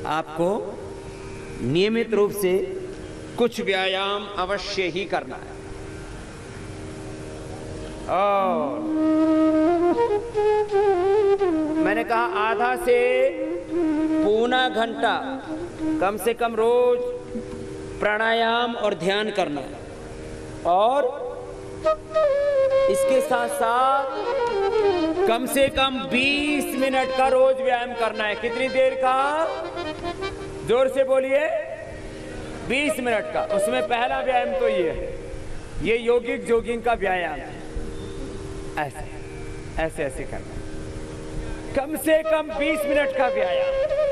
आपको नियमित रूप से कुछ व्यायाम अवश्य ही करना है। और मैंने कहा आधा से पौना घंटा कम से कम रोज प्राणायाम और ध्यान करना है। और इसके साथ साथ कम से कम 20 मिनट का रोज व्यायाम करना है। कितनी देर का? जोर से बोलिए। 20 मिनट का। उसमें पहला व्यायाम तो ये है, ये यौगिक जॉगिंग का व्यायाम है। ऐसे ऐसे ऐसे करना, कम से कम 20 मिनट का व्यायाम।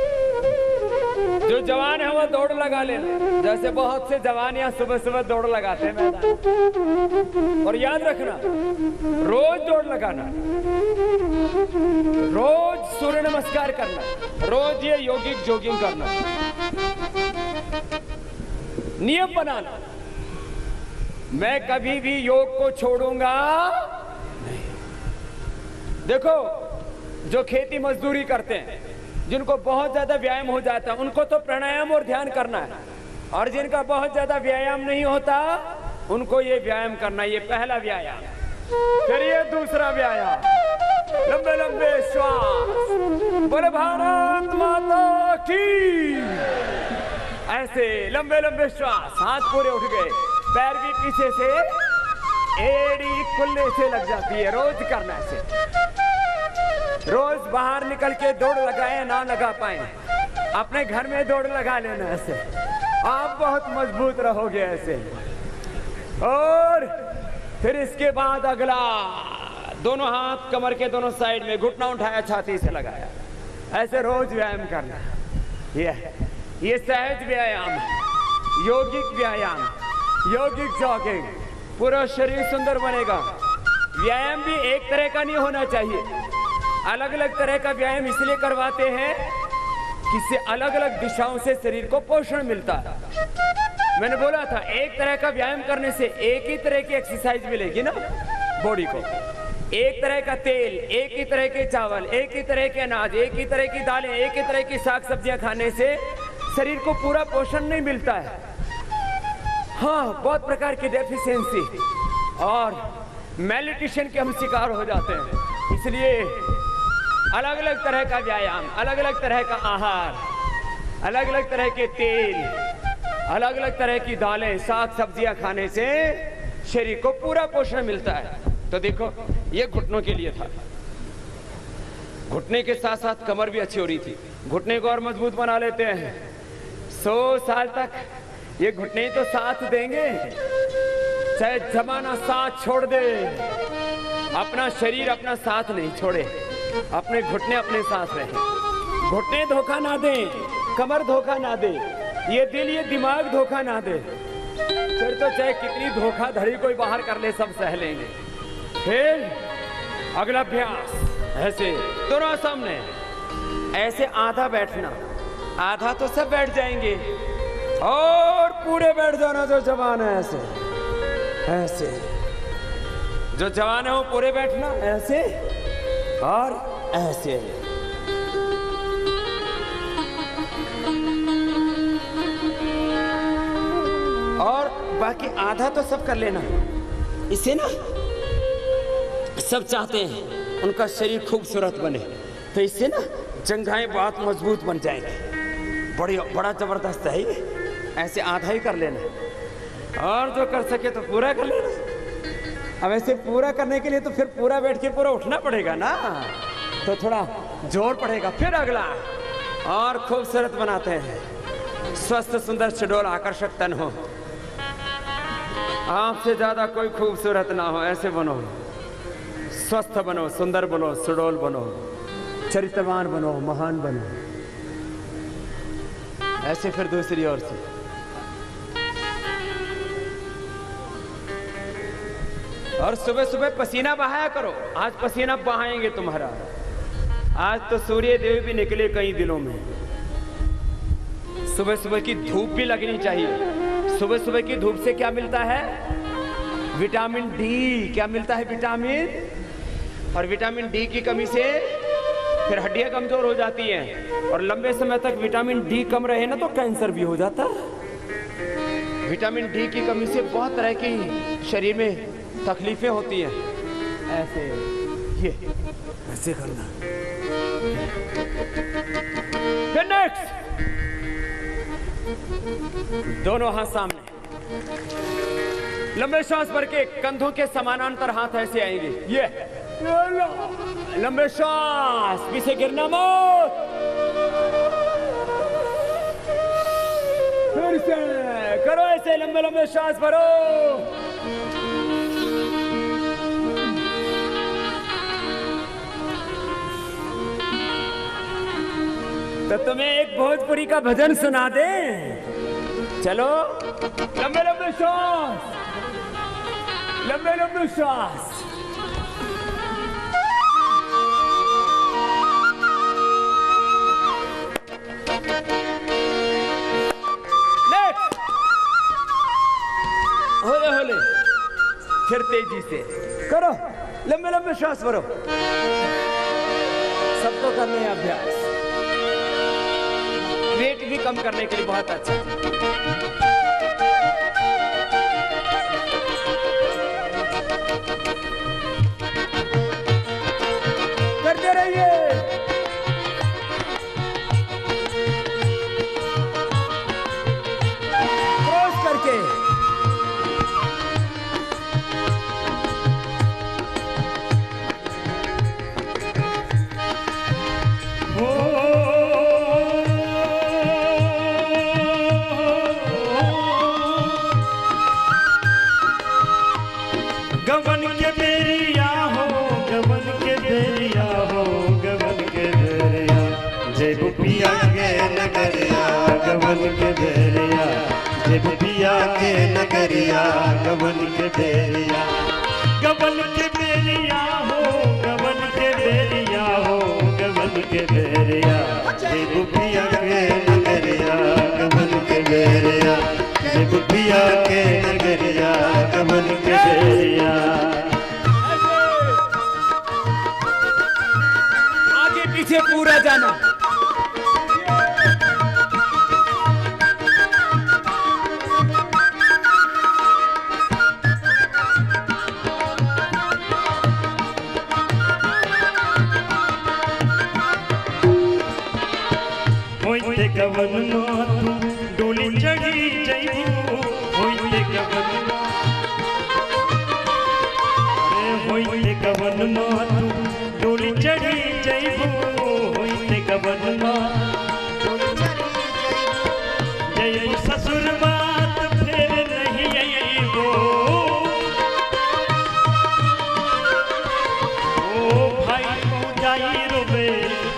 जो जवान है वो दौड़ लगा लेना, जैसे बहुत से जवान यहाँ सुबह सुबह दौड़ लगाते हैं मैदान। और याद रखना, रोज दौड़ लगाना, रोज सूर्य नमस्कार करना, रोज ये यौगिक जॉगिंग करना, नियम बनाना। मैं कभी भी योग को छोड़ूंगा नहीं। देखो, जो खेती मजदूरी करते हैं, जिनको बहुत ज्यादा व्यायाम हो जाता है, उनको तो प्राणायाम और ध्यान करना है। और जिनका बहुत ज्यादा व्यायाम नहीं होता, उनको ये व्यायाम करना। ये पहला व्यायाम। फिर ये दूसरा व्यायाम, लंबे लंबे श्वास। बोले भारत माता की। ऐसे लंबे लंबे श्वास, हाथ पूरे उठ गए, पैर भी पीछे से, एड़ी कुल्ले से लग जाती है। रोज करना ऐसे। रोज बाहर निकल के दौड़ लगाए ना लगा पाए, अपने घर में दौड़ लगा लेना ऐसे। आप बहुत मजबूत रहोगे ऐसे। और फिर इसके बाद अगला, दोनों हाथ कमर के दोनों साइड में, घुटना उठाया, छाती से लगाया, ऐसे रोज व्यायाम करना। ये सहज व्यायाम है, यौगिक व्यायाम, यौगिक जॉगिंग। पूरा शरीर सुंदर बनेगा। व्यायाम भी एक तरह का नहीं होना चाहिए। अलग अलग तरह का व्यायाम इसलिए करवाते हैं कि इससे अलग अलग दिशाओं से शरीर को पोषण मिलता है। मैंने बोला था, एक तरह का व्यायाम करने से एक ही तरह की एक्सरसाइज मिलेगी ना बॉडी को। एक तरह का तेल, एक ही तरह के चावल, एक ही तरह के अनाज, एक ही तरह की दालें, एक ही तरह की साग सब्जियां खाने से शरीर को पूरा पोषण नहीं मिलता है। हाँ, बहुत प्रकार की डेफिशिएंसी और मेलिट्यूशन के हम शिकार हो जाते हैं। इसलिए अलग अलग तरह का व्यायाम, अलग अलग तरह का आहार, अलग अलग तरह के तेल, अलग अलग तरह की दालें, साग सब्जियां खाने से शरीर को पूरा पोषण मिलता है। तो देखो, ये घुटनों के लिए था। घुटने के साथ साथ कमर भी अच्छी हो रही थी। घुटने को और मजबूत बना लेते हैं। 100 साल तक ये घुटने तो साथ देंगे, चाहे जमाना साथ छोड़ दे, अपना शरीर अपना साथ नहीं छोड़े। अपने घुटने अपने साथ रहे। घुटने धोखा ना दे, कमर धोखा ना दे, ये दिल ये दिमाग धोखा ना दे। फिर तो चाहे कितनी धोखाधड़ी कोई बाहर कर ले, सब सह लेंगे। फिर अगला अभ्यास, ऐसे दोनों सामने, ऐसे आधा बैठना, आधा तो सब बैठ जाएंगे और पूरे बैठ जाना। जो जवान है ऐसे ऐसे, जो जवान है वो पूरे बैठना ऐसे और ऐसे। और बाकी आधा तो सब कर लेना। इसे ना सब चाहते हैं उनका शरीर खूबसूरत बने, तो इससे ना जंघाएं बहुत मजबूत बन जाएंगी। बड़ा जबरदस्त है ये। ऐसे आधा ही कर लेना और जो कर सके तो पूरा कर लेना। अब ऐसे पूरा करने के लिए तो फिर पूरा बैठ के पूरा उठना पड़ेगा ना, तो थोड़ा जोर पड़ेगा। फिर अगला, और खूबसूरत बनाते हैं। स्वस्थ सुंदर सुडौल आकर्षक तन हो, आपसे ज्यादा कोई खूबसूरत ना हो, ऐसे बनो। स्वस्थ बनो, सुंदर बनो, सुडौल बनो, चरित्रवान बनो, महान बनो। ऐसे फिर दूसरी ओर से और सुबह सुबह पसीना बहाया करो। आज पसीना बहाएंगे तुम्हारा। आज तो सूर्य देव भी निकले कई दिनों में। सुबह सुबह की धूप भी लगनी चाहिए। सुबह सुबह की धूप से क्या मिलता है? Vitamin D. क्या मिलता है? विटामिन। और विटामिन डी की कमी से फिर हड्डियां कमजोर हो जाती हैं, और लंबे समय तक विटामिन डी कम रहे ना तो कैंसर भी हो जाता है। विटामिन डी की कमी से बहुत तरह की शरीर में तकलीफें होती हैं। ऐसे ये ऐसे करना। फिर नेक्स्ट, दोनों हाथ सामने, लंबे श्वास भर के कंधों के समानांतर हाथ ऐसे आएंगे। ये लंबे श्वास, पीछे गिरना मत। फिर से करो ऐसे, लंबे लंबे श्वास भरो। तो तुम्हें एक भोजपुरी का भजन सुना दे। चलो, लंबे लंबे श्वास, लंबे लंबे श्वास। होले होले, फिर तेजी से करो, लंबे लंबे श्वास भरो। सबको करने हैं अभ्यास, वेट भी कम करने के लिए बहुत अच्छा। करते रहिए। क्रॉस करके, गवन के बेरिया हो, गवन के बेरिया हो, गवन के बेरिया, जय बुपिया के नगरिया, गवन के बेरिया, जय बुपिया के नगरिया, गवन के बेरिया, गवन के बेरिया हो, गवन के बेरिया हो, गवन के बेरिया, जय बुपिया के नगरिया, गवन के बेरिया, जय बुपिया के नगरिया, गवन के बेरिया। आगे पीछे पूरा जाना। होइते गवन मातू डोली चढ़ी जइबू, होइते गवन होइते गवन मातू डोली चढ़ी जइबू, होइते गवन मातू जइबू ससुर बात फिर नहीं अइबो। ओ भाई हो जाई रोबे,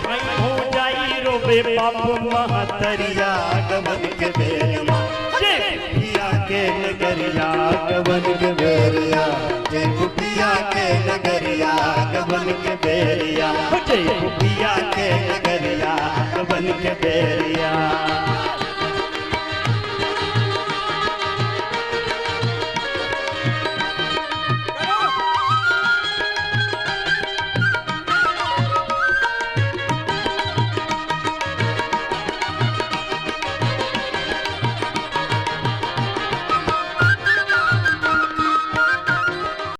भाई हो जाई रोबे, बाप महतरिया, गवन के बेरिया, जय बुपिया के नगरिया, गवन के बेरिया, जय बुपिया के नगरिया, गवन के बेरिया, जय बुपिया के नगरिया, गवन के बेरिया।